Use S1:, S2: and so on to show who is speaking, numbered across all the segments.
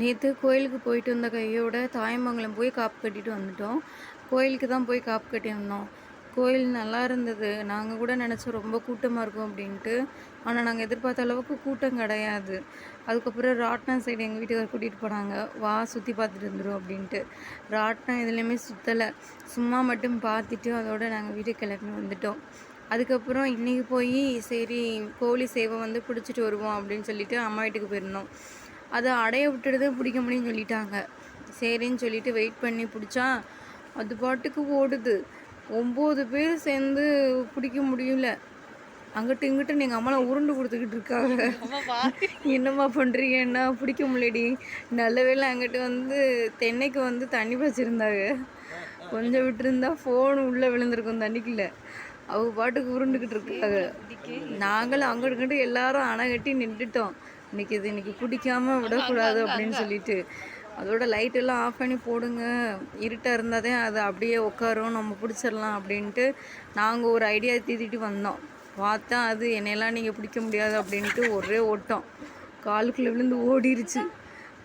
S1: நேற்று கோயிலுக்கு போயிட்டு வந்த கையோட தாயமங்கலம் போய் காப்பு கட்டிட்டு வந்துட்டோம். கோயிலுக்கு தான் போய் காப்பு கட்டியிருந்தோம். கோயில் நல்லா இருந்தது. நாங்கள் கூட நினச்சோம் ரொம்ப கூட்டமாக இருக்கும் அப்படின்ட்டு. ஆனால் நாங்கள் எதிர்பார்த்த அளவுக்கு கூட்டம் கிடையாது. அதுக்கப்புறம் ராட்னம் சைடு எங்கள் வீட்டுக்கார் கூட்டிகிட்டு போனாங்க. வா சுற்றி பார்த்துட்டு வந்துடும் அப்படின்ட்டு. ராட்னம் இதுலேயுமே சுற்றலை, சும்மா மட்டும் பார்த்துட்டு அதோடு நாங்கள் வீட்டுக்கு கிளம்பி வந்துட்டோம். அதுக்கப்புறம் இன்றைக்கி போய் சரி கோழி சேவை வந்து பிடிச்சிட்டு வருவோம் அப்படின்னு சொல்லிட்டு அம்மா வீட்டுக்கு போயிருந்தோம். அதை அடைய விட்டுட்டு பிடிக்க முடியும்னு சொல்லிட்டாங்க. சரின்னு சொல்லிட்டு வெயிட் பண்ணி பிடிச்சா அது பாட்டுக்கு ஓடுது. 9 பேர் சேர்ந்து பிடிக்க முடியல. அங்கிட்டு இங்கிட்டு எங்கள் அம்மாலாம் உருண்டு கொடுத்துக்கிட்டு இருக்காங்க. என்னம்மா பண்ணுறீங்கன்னா பிடிக்க முடியலடி. நல்ல வேளை அங்கிட்டு வந்து தென்னைக்கு வந்து தண்ணி வச்சுருந்தாங்க. கொஞ்சம் விட்டுருந்தா ஃபோன் உள்ளே விழுந்திருக்கும் தண்ணிக்குள்ள. அவங்க பாட்டுக்கு உருண்டுக்கிட்டு இருக்காங்க. நாங்களும் அங்கிட்டு இங்கிட்டு எல்லாரும் அணை கட்டி நின்றுட்டோம். இன்னைக்கு பிடிக்காமல் விடக்கூடாது அப்படின்னு சொல்லிட்டு. அதோட லைட்டெல்லாம் ஆஃப் பண்ணி போடுங்க, இருட்டாக இருந்தால் தான் அது அப்படியே உட்காரும், நம்ம பிடிச்சிடலாம் அப்படின்ட்டு நாங்கள் ஒரு ஐடியா தீட்டிட்டு வந்தோம். பார்த்தா அது என்னையெல்லாம் நீங்கள் பிடிக்க முடியாது அப்படின்ட்டு ஒரே ஓட்டம். காலுக்குள்ளே விழுந்து ஓடிருச்சு.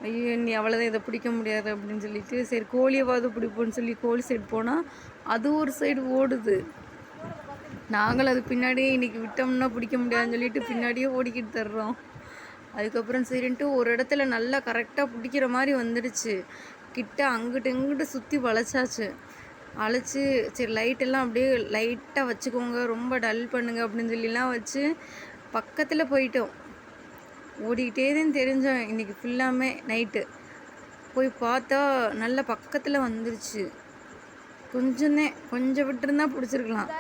S1: ஐயோ நீ அவ்வளோதான், இதை பிடிக்க முடியாது அப்படின்னு சொல்லிட்டு சரி கோழியவாது பிடிப்போன்னு சொல்லி கோழி சைடு போனால் அது ஒரு சைடு ஓடுது. நாங்களும் அது பின்னாடியே இன்றைக்கி விட்டோம்னா பிடிக்க முடியாதுன்னு சொல்லிட்டு பின்னாடியே ஓடிக்கிட்டு தர்றோம். அதுக்கப்புறம் சரின்ட்டு ஒரு இடத்துல நல்லா கரெக்டாக பிடிக்கிற மாதிரி வந்துடுச்சு. கிட்ட அங்கிட்டு இங்கிட்டு சுற்றி வளைச்சாச்சு. அழைச்சி சரி லைட்டெல்லாம் அப்படியே லைட்டாக வச்சுக்கோங்க, ரொம்ப டல் பண்ணுங்க அப்படின்னு சொல்லிலாம் வச்சு பக்கத்தில் போயிட்டோம். ஓடிக்கிட்டே தான் தெரிஞ்சோம். இன்றைக்கி ஃபுல்லாமே நைட்டு போய் பார்த்தா நல்ல பக்கத்தில் வந்துருச்சு. கொஞ்சம் விட்டுருந்தா பிடிச்சிருக்கலாம்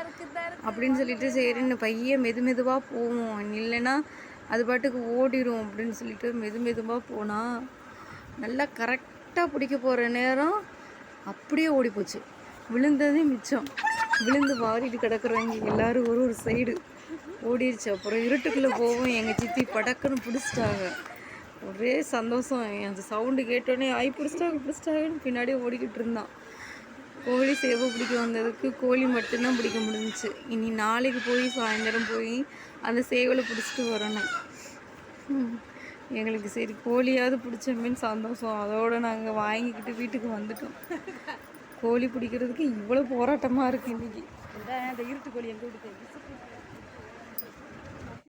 S1: அப்படின்னு சொல்லிட்டு சரின்னு பையன் மெதுவாக போவோம், இல்லைன்னா அது பாட்டுக்கு ஓடிடும் அப்படின்னு சொல்லிட்டு மெதுவாக போனால் நல்லா கரெக்டாக பிடிக்க போகிற நேரம் அப்படியே ஓடி போச்சு. விழுந்ததே மிச்சம். விழுந்து வாரிட்டு கிடக்குறவங்க எல்லோரும் ஒரு சைடு ஓடிடுச்சு. அப்புறம் இருட்டுக்குள்ளே போவோம், எங்கள் சித்தி படக்குன்னு பிடிச்சிட்டாங்க. ஒரே சந்தோஷம். அந்த சவுண்டு கேட்டோடனே ஆய் பிடிச்சிட்டாங்கன்னு பின்னாடியே ஓடிக்கிட்டு இருந்தான். கோழி சேவை பிடிக்க வந்ததுக்கு கோழி மட்டும்தான் பிடிக்க முடிஞ்சிச்சு. இனி நாளைக்கு போய் சாயந்தரம் போய் அந்த சேவலை பிடிச்சிட்டு வரணும். எங்களுக்கு சரி கோழியாவது பிடிச்சோமேன்னு சந்தோஷம். அதோடு நாங்கள் வாங்கிக்கிட்டு வீட்டுக்கு வந்துட்டோம். கோழி பிடிக்கிறதுக்கு இவ்வளோ போராட்டமாக இருக்குது இன்றைக்கி. அந்த இருட்டு கோழி எங்கள் வீட்டுக்கு